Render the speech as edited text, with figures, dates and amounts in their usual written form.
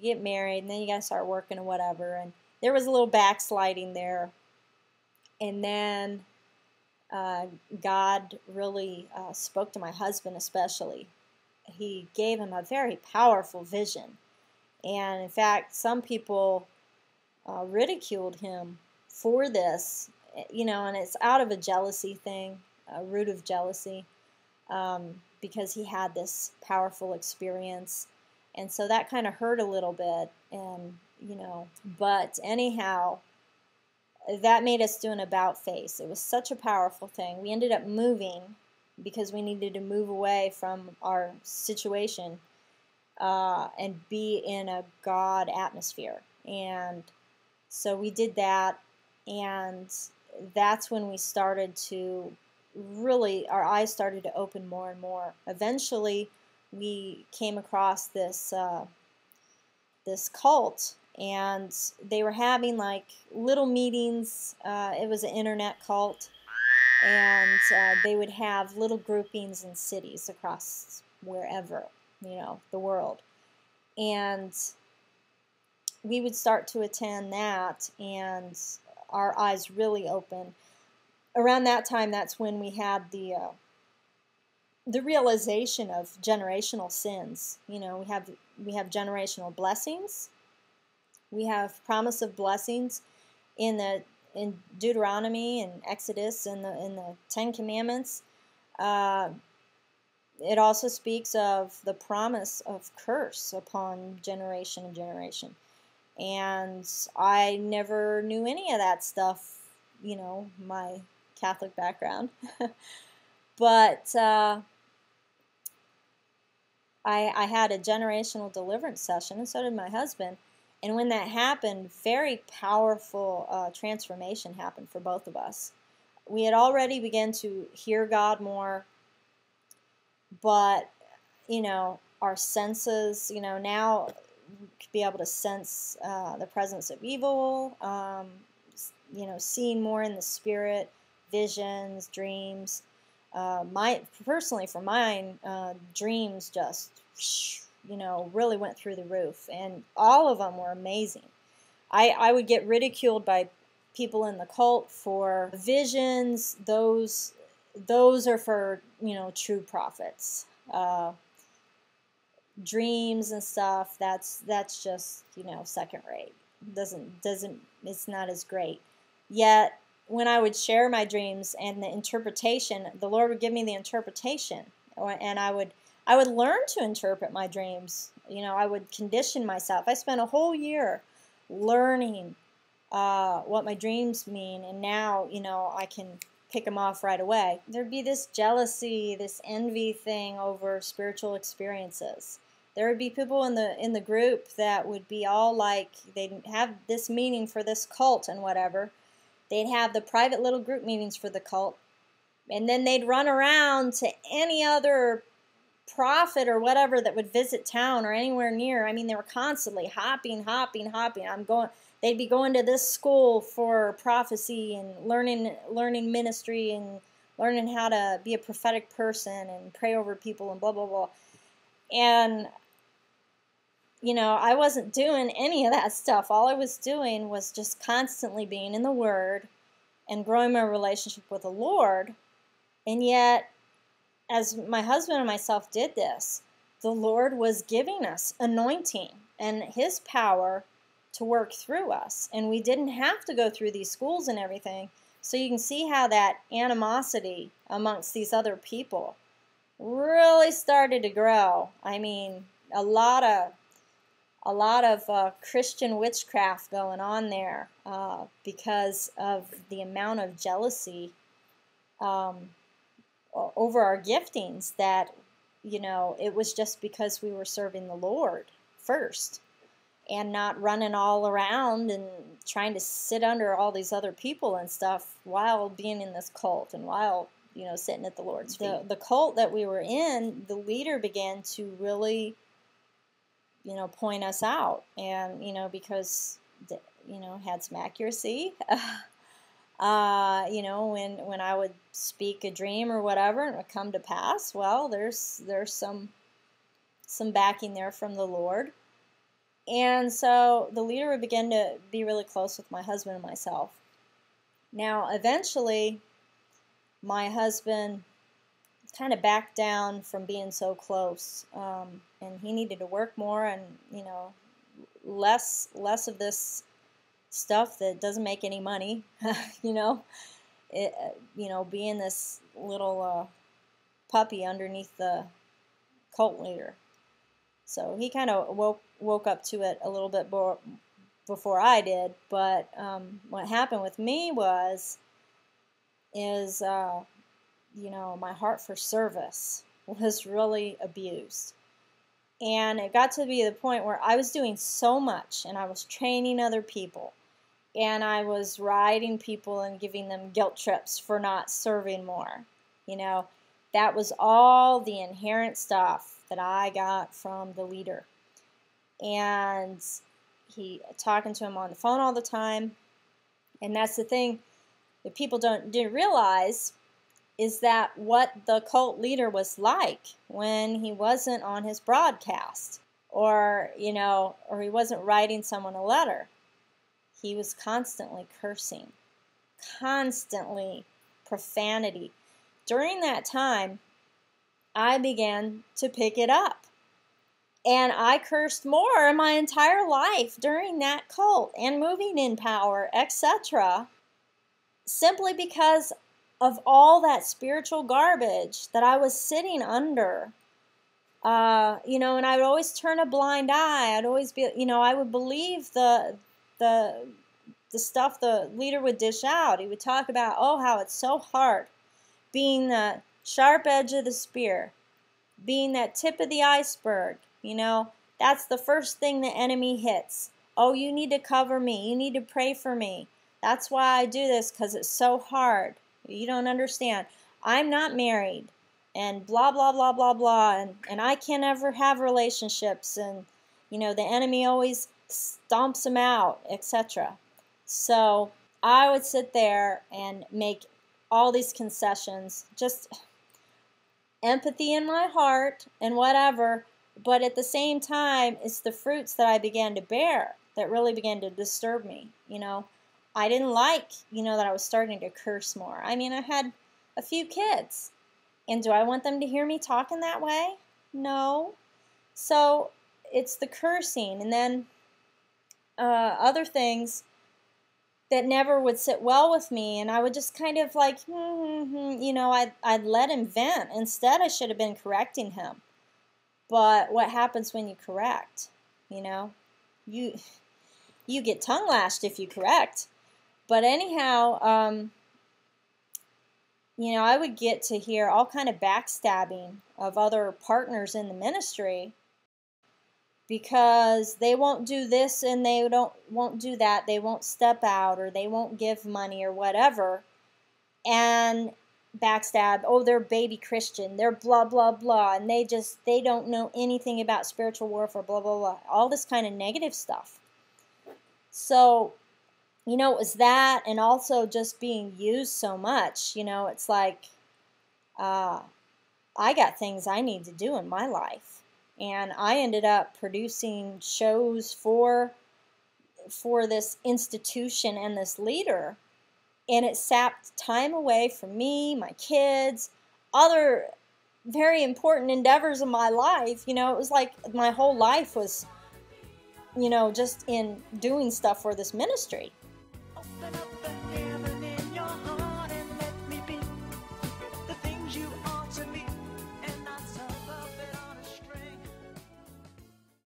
get married, and then you got to start working and whatever. And there was a little backsliding there. And then God really spoke to my husband especially. He gave him a very powerful vision. And in fact, some people ridiculed him for this, and it's out of a jealousy thing, a root of jealousy, because he had this powerful experience. And so that kind of hurt a little bit. And, but anyhow, that made us do an about face. It was such a powerful thing. We ended up moving because we needed to move away from our situation and be in a God atmosphere. And so we did that, and that's when we started to really, our eyes started to open more and more. Eventually, we came across this this cult, and they were having like little meetings. It was an internet cult, and they would have little groupings in cities across wherever, the world. And we would start to attend that, and our eyes really opened. Around that time, that's when we had the realization of generational sins. We have generational blessings. We have promise of blessings in Deuteronomy and Exodus and in the Ten Commandments. It also speaks of the promise of curse upon generation and generation. And I never knew any of that stuff, my Catholic background. But I had a generational deliverance session, and so did my husband. And when that happened, very powerful transformation happened for both of us. We had already begun to hear God more, but, our senses, now we could be able to sense the presence of evil, seeing more in the spirit, visions, dreams. Personally, for mine, dreams just, really went through the roof, and all of them were amazing. I would get ridiculed by people in the cult for visions. Those are for, true prophets. Dreams and stuff, that's just, second rate. It's not as great. Yet when I would share my dreams and the interpretation, the Lord would give me the interpretation, and I would learn to interpret my dreams. I would condition myself. I spent a whole year learning what my dreams mean, and now, I can pick them off right away. There'd be this jealousy, this envy thing over spiritual experiences. There would be people in the group that would be all like, they'd have this meeting for this cult and whatever. They'd have the private little group meetings for the cult, and then they'd run around to any other prophet or whatever that would visit town or anywhere near. I mean, they were constantly hopping. They'd be going to this school for prophecy and learning ministry and learning how to be a prophetic person and pray over people and blah, blah, blah. And, I wasn't doing any of that stuff. All I was doing was just constantly being in the Word and growing my relationship with the Lord. And yet, as my husband and myself did this, the Lord was giving us anointing and His power to work through us. And we didn't have to go through these schools and everything. So you can see how that animosity amongst these other people really started to grow. I mean, a lot of Christian witchcraft going on there because of the amount of jealousy over our giftings, that, it was just because we were serving the Lord first and not running all around and trying to sit under all these other people and stuff while being in this cult and while, sitting at the Lord's feet. The cult that we were in, the leader began to really, point us out, and, because, had some accuracy. When I would speak a dream or whatever and it would come to pass, well, there's some backing there from the Lord. And so the leader would begin to be really close with my husband and myself. Now, eventually, my husband kind of backed down from being so close, and he needed to work more, and less of this stuff that doesn't make any money. Being this little puppy underneath the cult leader. So he kind of woke up to it a little bit before I did. But what happened with me is my heart for service was really abused. And it got to be the point where I was doing so much, and I was training other people, and I was riding people and giving them guilt trips for not serving more. That was all the inherent stuff that I got from the leader. And he talking to him on the phone all the time. And that's the thing that people didn't realize, is that what the cult leader was like when he wasn't on his broadcast, or he wasn't writing someone a letter. He was constantly cursing, constantly profanity. During that time, I began to pick it up. And I cursed more my entire life during that cult and moving in power, etc., simply because of all that spiritual garbage that I was sitting under. And I would always turn a blind eye. I'd always be, I would believe the stuff the leader would dish out. He would talk about, how it's so hard being the sharp edge of the spear, being that tip of the iceberg. That's the first thing the enemy hits. Oh, you need to cover me. You need to pray for me. That's why I do this, because it's so hard. You don't understand. I'm not married, and blah, blah, blah, blah, blah, and I can't ever have relationships, and, the enemy always stomps them out, etc. So I would sit there and make all these concessions, just empathy in my heart and whatever, but at the same time, it's the fruits that I began to bear that really began to disturb me. I didn't like, that I was starting to curse more. I mean, I had a few kids, and do I want them to hear me talking that way? No. So it's the cursing, and then other things that never would sit well with me, and I would just kind of like, I'd let him vent. Instead, I should have been correcting him. But what happens when you correct? You get tongue lashed if you correct. But anyhow, I would get to hear all kind of backstabbing of other partners in the ministry, because they won't do this and they won't do that. They won't step out, or they won't give money or whatever. And backstab, they're baby Christian, they're blah, blah, blah, and they don't know anything about spiritual warfare, blah, blah, blah. All this kind of negative stuff. So, it was that, and also just being used so much. It's like, I got things I need to do in my life. And I ended up producing shows for this institution and this leader. And it sapped time away from me, my kids, other very important endeavors in my life. It was like my whole life was, just in doing stuff for this ministry.